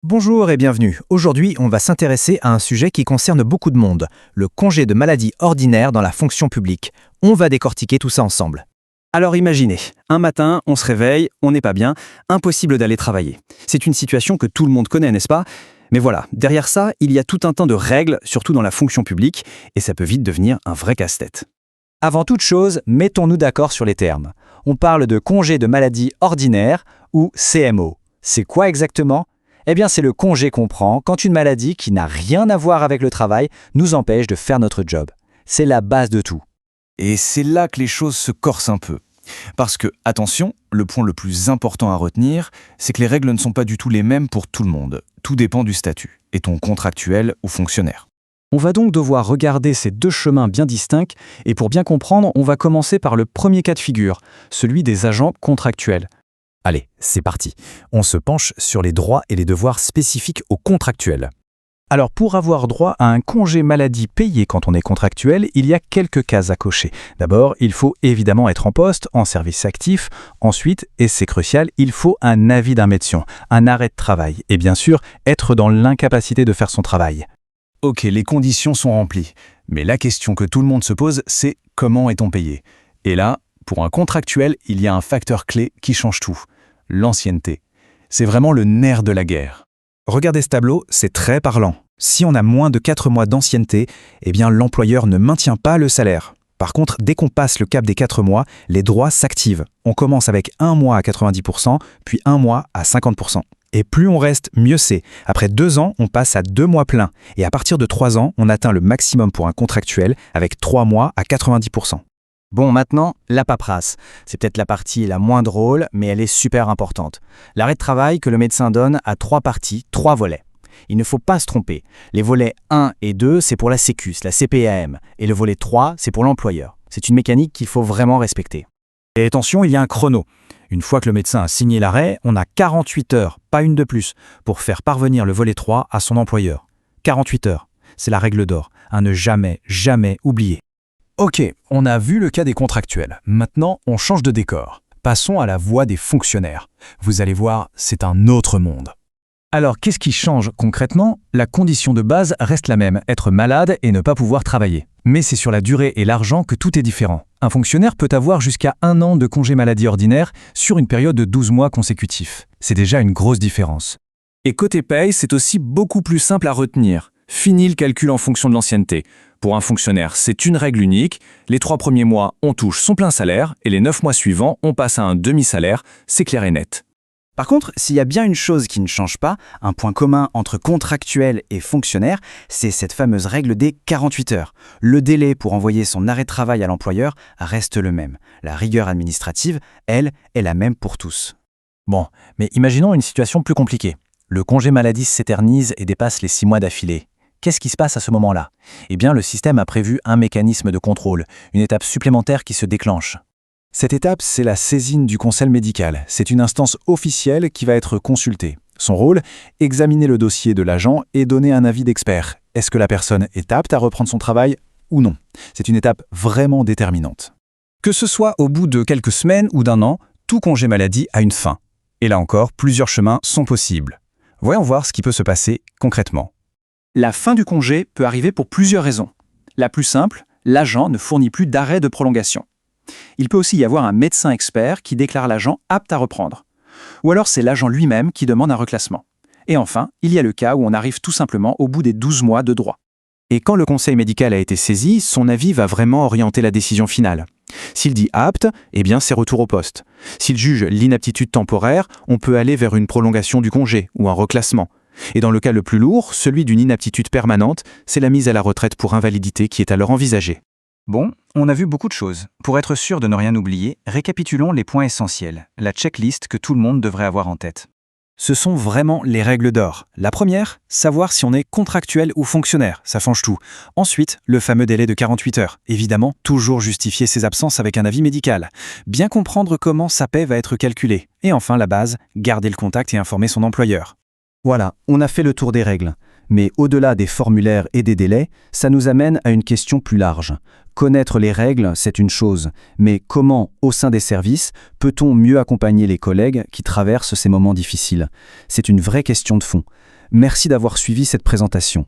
Bonjour et bienvenue. Aujourd'hui, on va s'intéresser à un sujet qui concerne beaucoup de monde, le congé de maladie ordinaire dans la fonction publique. On va décortiquer tout ça ensemble. Alors imaginez, un matin, on se réveille, on n'est pas bien, impossible d'aller travailler. C'est une situation que tout le monde connaît, n'est-ce pas? Mais voilà, derrière ça, il y a tout un tas de règles, surtout dans la fonction publique, et ça peut vite devenir un vrai casse-tête. Avant toute chose, mettons-nous d'accord sur les termes. On parle de congé de maladie ordinaire ou CMO. C'est quoi exactement? Eh bien, c'est le congé qu'on prend quand une maladie qui n'a rien à voir avec le travail nous empêche de faire notre job. C'est la base de tout. Et c'est là que les choses se corsent un peu. Parce que, attention, le point le plus important à retenir, c'est que les règles ne sont pas du tout les mêmes pour tout le monde. Tout dépend du statut. Est-on contractuel ou fonctionnaire? On va donc devoir regarder ces deux chemins bien distincts, et pour bien comprendre, on va commencer par le premier cas de figure, celui des agents contractuels. Allez, c'est parti. On se penche sur les droits et les devoirs spécifiques aux contractuels. Alors pour avoir droit à un congé maladie payé quand on est contractuel, il y a quelques cases à cocher. D'abord, il faut évidemment être en poste, en service actif. Ensuite, et c'est crucial, il faut un avis d'un médecin, un arrêt de travail. Et bien sûr, être dans l'incapacité de faire son travail. Ok, les conditions sont remplies. Mais la question que tout le monde se pose, c'est comment est-on payé? Et là, pour un contractuel, il y a un facteur clé qui change tout. L'ancienneté. C'est vraiment le nerf de la guerre. Regardez ce tableau, c'est très parlant. Si on a moins de 4 mois d'ancienneté, eh bien l'employeur ne maintient pas le salaire. Par contre, dès qu'on passe le cap des 4 mois, les droits s'activent. On commence avec 1 mois à 90%, puis 1 mois à 50%. Et plus on reste, mieux c'est. Après 2 ans, on passe à 2 mois pleins. Et à partir de 3 ans, on atteint le maximum pour un contractuel avec 3 mois à 90%. Bon, maintenant, la paperasse. C'est peut-être la partie la moins drôle, mais elle est super importante. L'arrêt de travail que le médecin donne a 3 parties, 3 volets. Il ne faut pas se tromper. Les volets 1 et 2, c'est pour la Sécus, la CPAM. Et le volet 3, c'est pour l'employeur. C'est une mécanique qu'il faut vraiment respecter. Et attention, il y a un chrono. Une fois que le médecin a signé l'arrêt, on a 48 heures, pas une de plus, pour faire parvenir le volet 3 à son employeur. 48 heures, c'est la règle d'or, à ne jamais, jamais oublier. Ok, on a vu le cas des contractuels. Maintenant, on change de décor. Passons à la voie des fonctionnaires. Vous allez voir, c'est un autre monde. Alors, qu'est-ce qui change concrètement? La condition de base reste la même, être malade et ne pas pouvoir travailler. Mais c'est sur la durée et l'argent que tout est différent. Un fonctionnaire peut avoir jusqu'à 1 an de congé maladie ordinaire sur une période de 12 mois consécutifs. C'est déjà une grosse différence. Et côté paye, c'est aussi beaucoup plus simple à retenir. Fini le calcul en fonction de l'ancienneté. Pour un fonctionnaire, c'est une règle unique. Les 3 premiers mois, on touche son plein salaire et les 9 mois suivants, on passe à un demi-salaire. C'est clair et net. Par contre, s'il y a bien une chose qui ne change pas, un point commun entre contractuel et fonctionnaire, c'est cette fameuse règle des 48 heures. Le délai pour envoyer son arrêt de travail à l'employeur reste le même. La rigueur administrative, elle, est la même pour tous. Bon, mais imaginons une situation plus compliquée. Le congé maladie s'éternise et dépasse les 6 mois d'affilée. Qu'est-ce qui se passe à ce moment-là? Eh bien, le système a prévu un mécanisme de contrôle, une étape supplémentaire qui se déclenche. Cette étape, c'est la saisine du conseil médical. C'est une instance officielle qui va être consultée. Son rôle, examiner le dossier de l'agent et donner un avis d'expert. Est-ce que la personne est apte à reprendre son travail ou non? C'est une étape vraiment déterminante. Que ce soit au bout de quelques semaines ou d'un an, tout congé maladie a une fin. Et là encore, plusieurs chemins sont possibles. Voyons voir ce qui peut se passer concrètement. La fin du congé peut arriver pour plusieurs raisons. La plus simple, l'agent ne fournit plus d'arrêt de prolongation. Il peut aussi y avoir un médecin expert qui déclare l'agent apte à reprendre. Ou alors c'est l'agent lui-même qui demande un reclassement. Et enfin, il y a le cas où on arrive tout simplement au bout des 12 mois de droit. Et quand le conseil médical a été saisi, son avis va vraiment orienter la décision finale. S'il dit apte, eh bien c'est retour au poste. S'il juge l'inaptitude temporaire, on peut aller vers une prolongation du congé ou un reclassement. Et dans le cas le plus lourd, celui d'une inaptitude permanente, c'est la mise à la retraite pour invalidité qui est alors envisagée. Bon, on a vu beaucoup de choses. Pour être sûr de ne rien oublier, récapitulons les points essentiels, la checklist que tout le monde devrait avoir en tête. Ce sont vraiment les règles d'or. La première, savoir si on est contractuel ou fonctionnaire, ça change tout. Ensuite, le fameux délai de 48 heures. Évidemment, toujours justifier ses absences avec un avis médical. Bien comprendre comment sa paie va être calculée. Et enfin, la base, garder le contact et informer son employeur. Voilà, on a fait le tour des règles. Mais au-delà des formulaires et des délais, ça nous amène à une question plus large. Connaître les règles, c'est une chose, mais comment, au sein des services, peut-on mieux accompagner les collègues qui traversent ces moments difficiles? C'est une vraie question de fond. Merci d'avoir suivi cette présentation.